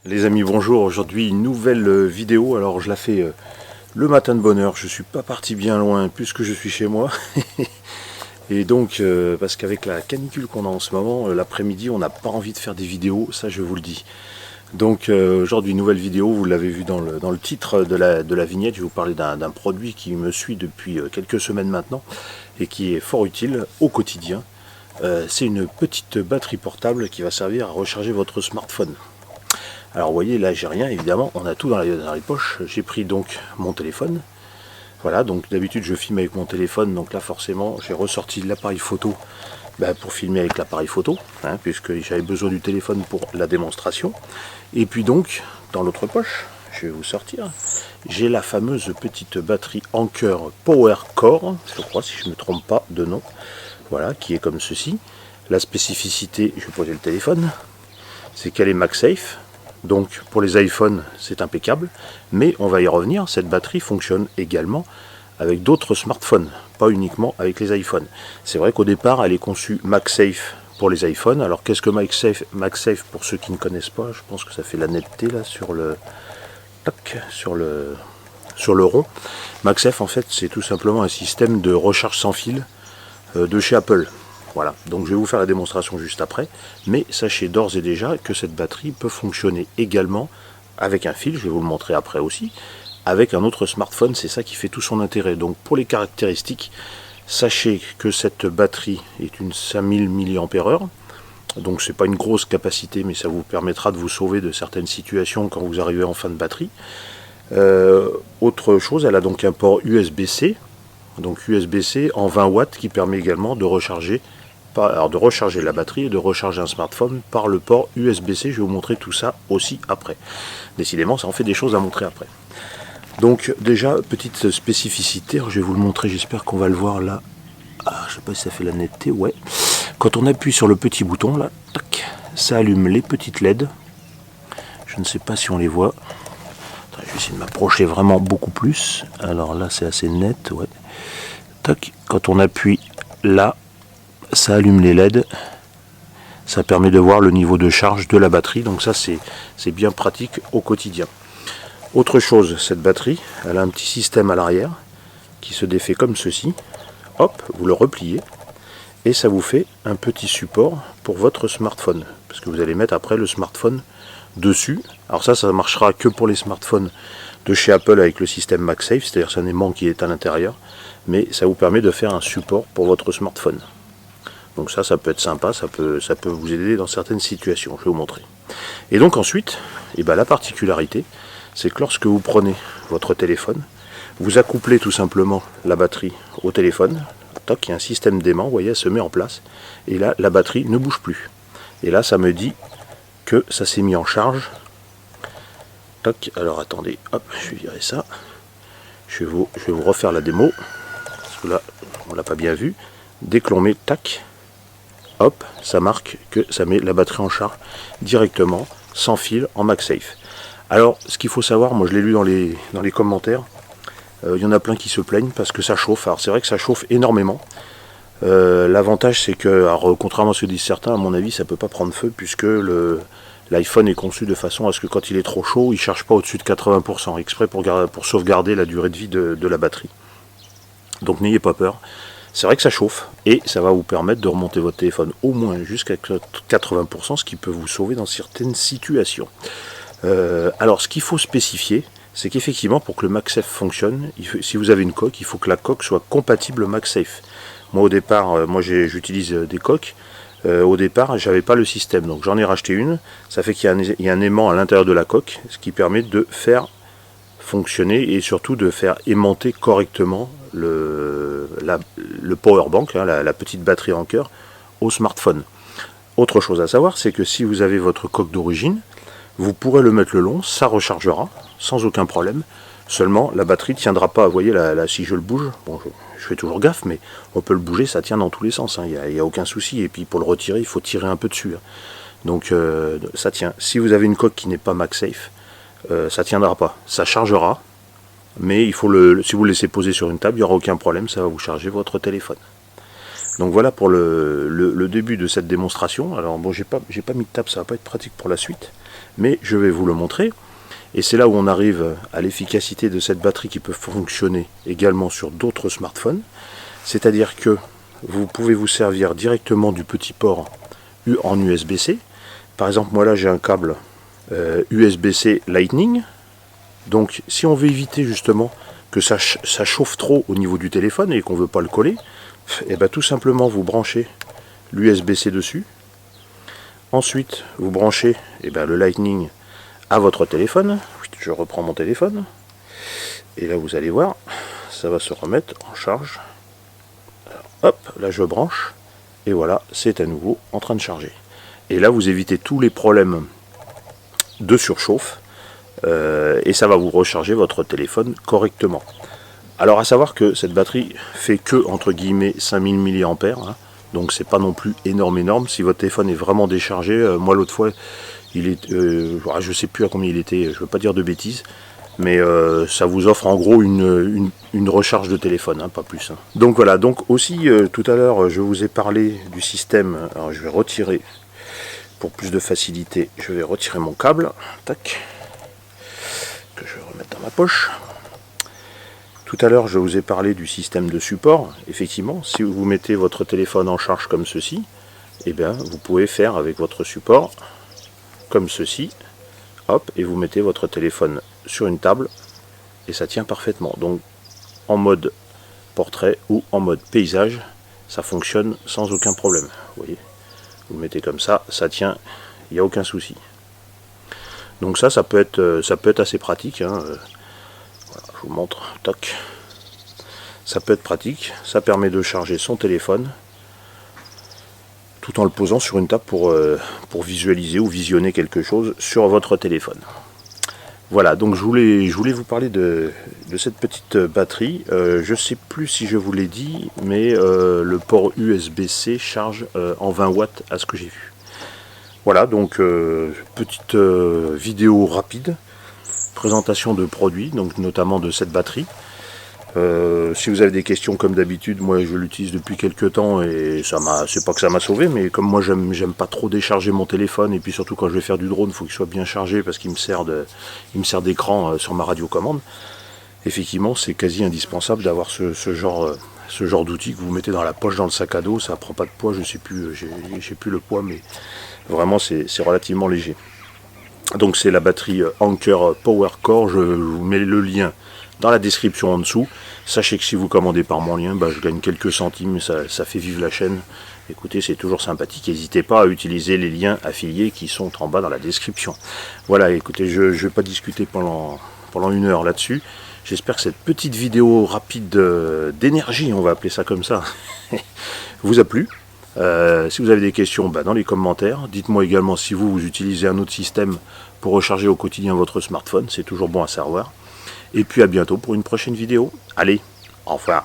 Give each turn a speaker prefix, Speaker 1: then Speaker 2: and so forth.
Speaker 1: Les amis, bonjour. Aujourd'hui, une nouvelle vidéo. Alors, je la fais le matin de bonne heure. Je suis pas parti bien loin puisque je suis chez moi. Et donc, parce qu'avec la canicule qu'on a en ce moment, l'après-midi, on n'a pas envie de faire des vidéos. Ça, je vous le dis. Donc, aujourd'hui, nouvelle vidéo. Vous l'avez vu dans le titre de la vignette. Je vais vous parler d'un produit qui me suit depuis quelques semaines maintenant et qui est fort utile au quotidien. C'est une petite batterie portable qui va servir à recharger votre smartphone. Alors vous voyez, là j'ai rien, évidemment, on a tout dans les poches. J'ai pris donc mon téléphone. Voilà, donc d'habitude je filme avec mon téléphone, donc là forcément j'ai ressorti l'appareil photo pour filmer avec l'appareil photo, puisque j'avais besoin du téléphone pour la démonstration. Et puis donc, dans l'autre poche, je vais vous sortir, j'ai la fameuse petite batterie Anker Power Core, je crois si je ne me trompe pas de nom, voilà, qui est comme ceci. La spécificité, je vais poser le téléphone, c'est qu'elle est MagSafe. Donc pour les iPhones c'est impeccable, mais on va y revenir, cette batterie fonctionne également avec d'autres smartphones, pas uniquement avec les iPhones. C'est vrai qu'au départ elle est conçue MagSafe pour les iPhones. Alors qu'est-ce que MagSafe pour ceux qui ne connaissent pas? Je pense que ça fait la netteté là sur le rond. MagSafe en fait c'est tout simplement un système de recharge sans fil de chez Apple. Voilà, donc je vais vous faire la démonstration juste après, mais sachez d'ores et déjà que cette batterie peut fonctionner également avec un fil, je vais vous le montrer après aussi, avec un autre smartphone, c'est ça qui fait tout son intérêt. Donc pour les caractéristiques, sachez que cette batterie est une 5000 mAh, donc c'est pas une grosse capacité, mais ça vous permettra de vous sauver de certaines situations quand vous arrivez en fin de batterie. Autre chose, elle a donc un port USB-C, donc USB-C en 20 watts qui permet également de recharger la batterie et de recharger un smartphone par le port USB-C. Je vais vous montrer tout ça aussi après. Décidément, ça en fait des choses à montrer après. Donc déjà, petite spécificité, alors, je vais vous le montrer, j'espère qu'on va le voir là. Ah, je sais pas si ça fait la netteté, ouais. Quand on appuie sur le petit bouton là, tac, ça allume les petites LED. Je ne sais pas si on les voit. Attends, je vais essayer de m'approcher vraiment beaucoup plus. Alors là, c'est assez net, ouais. Tac, quand on appuie là, ça allume les LED, ça permet de voir le niveau de charge de la batterie, donc ça c'est bien pratique au quotidien. Autre chose, cette batterie, elle a un petit système à l'arrière qui se défait comme ceci, hop, vous le repliez, et ça vous fait un petit support pour votre smartphone, parce que vous allez mettre après le smartphone dessus. Alors ça marchera que pour les smartphones de chez Apple avec le système MagSafe, c'est-à-dire c'est un aimant qui est à l'intérieur, mais ça vous permet de faire un support pour votre smartphone. Donc ça peut être sympa, ça peut vous aider dans certaines situations, je vais vous montrer. Et donc ensuite, la particularité, c'est que lorsque vous prenez votre téléphone, vous accouplez tout simplement la batterie au téléphone, toc, il y a un système d'aimant, vous voyez, elle se met en place, et là, la batterie ne bouge plus. Et là, ça me dit que ça s'est mis en charge. Toc, alors attendez, hop, je vais virer ça. Je vais vous refaire la démo, parce que là, on l'a pas bien vu. Dès que l'on met, tac, hop, ça marque que ça met la batterie en charge directement, sans fil, en MagSafe. Alors, ce qu'il faut savoir, moi je l'ai lu dans les commentaires, il y en a plein qui se plaignent parce que ça chauffe. Alors c'est vrai que ça chauffe énormément. L'avantage c'est que, alors, contrairement à ce que disent certains, à mon avis ça ne peut pas prendre feu puisque l'iPhone est conçu de façon à ce que quand il est trop chaud, il ne charge pas au-dessus de 80%, exprès pour sauvegarder la durée de vie de la batterie. Donc n'ayez pas peur. C'est vrai que ça chauffe et ça va vous permettre de remonter votre téléphone au moins jusqu'à 80%, ce qui peut vous sauver dans certaines situations. Alors ce qu'il faut spécifier, c'est qu'effectivement pour que le MagSafe fonctionne, si vous avez une coque, il faut que la coque soit compatible MagSafe. Moi au départ, j'utilise des coques. Au départ, j'avais pas le système, donc j'en ai racheté une. Ça fait qu'il y a un aimant à l'intérieur de la coque, ce qui permet de faire fonctionner et surtout de faire aimanter correctement le power bank, la petite batterie Anker au smartphone. Autre chose à savoir, c'est que si vous avez votre coque d'origine, vous pourrez le mettre le long, ça rechargera sans aucun problème. Seulement la batterie tiendra pas. Vous voyez là, si je le bouge, bon, je fais toujours gaffe, mais on peut le bouger, ça tient dans tous les sens, il n'y a aucun souci. Et puis pour le retirer, il faut tirer un peu dessus. Donc ça tient. Si vous avez une coque qui n'est pas MagSafe, ça tiendra pas. Ça chargera, mais si vous le laissez poser sur une table, il n'y aura aucun problème, ça va vous charger votre téléphone. Donc voilà pour le début de cette démonstration. Alors bon, j'ai pas mis de table, ça va pas être pratique pour la suite, mais je vais vous le montrer. Et c'est là où on arrive à l'efficacité de cette batterie qui peut fonctionner également sur d'autres smartphones. C'est-à-dire que vous pouvez vous servir directement du petit port en USB-C. Par exemple, moi là j'ai un câble USB-C Lightning. Donc si on veut éviter justement que ça chauffe trop au niveau du téléphone et qu'on ne veut pas le coller, et bien tout simplement vous branchez l'USB-C dessus. Ensuite vous branchez le Lightning à votre téléphone. Je reprends mon téléphone. Et là vous allez voir, ça va se remettre en charge. Alors, hop, là je branche. Et voilà, c'est à nouveau en train de charger. Et là vous évitez tous les problèmes de surchauffe. Et ça va vous recharger votre téléphone correctement. Alors à savoir que cette batterie fait que entre guillemets 5000 mAh, hein, donc c'est pas non plus énorme. Si votre téléphone est vraiment déchargé, moi l'autre fois il est, je sais plus à combien il était, je veux pas dire de bêtises, mais ça vous offre en gros une recharge de téléphone, hein, pas plus. Hein. Donc voilà, donc aussi tout à l'heure je vous ai parlé du système, alors je vais retirer pour plus de facilité, je vais retirer mon câble, tac. Que je vais remettre dans ma poche. Tout à l'heure, je vous ai parlé du système de support. Effectivement, si vous mettez votre téléphone en charge comme ceci, vous pouvez faire avec votre support comme ceci. Hop, et vous mettez votre téléphone sur une table et ça tient parfaitement. Donc, en mode portrait ou en mode paysage, ça fonctionne sans aucun problème. Vous voyez, vous le mettez comme ça, ça tient, il n'y a aucun souci. Donc ça peut être assez pratique. Hein. Voilà, je vous montre. Toc. Ça peut être pratique. Ça permet de charger son téléphone tout en le posant sur une table pour visualiser ou visionner quelque chose sur votre téléphone. Voilà, donc je voulais vous parler de cette petite batterie. Je ne sais plus si je vous l'ai dit, mais le port USB-C charge en 20 watts à ce que j'ai vu. Voilà, donc petite vidéo rapide, présentation de produits, donc notamment de cette batterie. Si vous avez des questions comme d'habitude, moi je l'utilise depuis quelques temps et c'est pas que ça m'a sauvé, mais comme moi j'aime pas trop décharger mon téléphone et puis surtout quand je vais faire du drone, il faut qu'il soit bien chargé parce qu'il me sert d'écran sur ma radiocommande. Effectivement, c'est quasi indispensable d'avoir ce genre d'outil que vous mettez dans la poche, dans le sac à dos. Ça prend pas de poids, je sais plus, j'ai plus le poids, mais vraiment c'est relativement léger. Donc c'est la batterie Anker Power Core. Je vous mets le lien dans la description en dessous. Sachez que si vous commandez par mon lien, je gagne quelques centimes, ça fait vivre la chaîne. Écoutez, c'est toujours sympathique. N'hésitez pas à utiliser les liens affiliés qui sont en bas dans la description. Voilà, écoutez, je ne vais pas discuter pendant 1 heure là-dessus. J'espère que cette petite vidéo rapide d'énergie, on va appeler ça comme ça, vous a plu. Si vous avez des questions, dans les commentaires. Dites-moi également si vous utilisez un autre système pour recharger au quotidien votre smartphone. C'est toujours bon à savoir. Et puis à bientôt pour une prochaine vidéo. Allez, au revoir.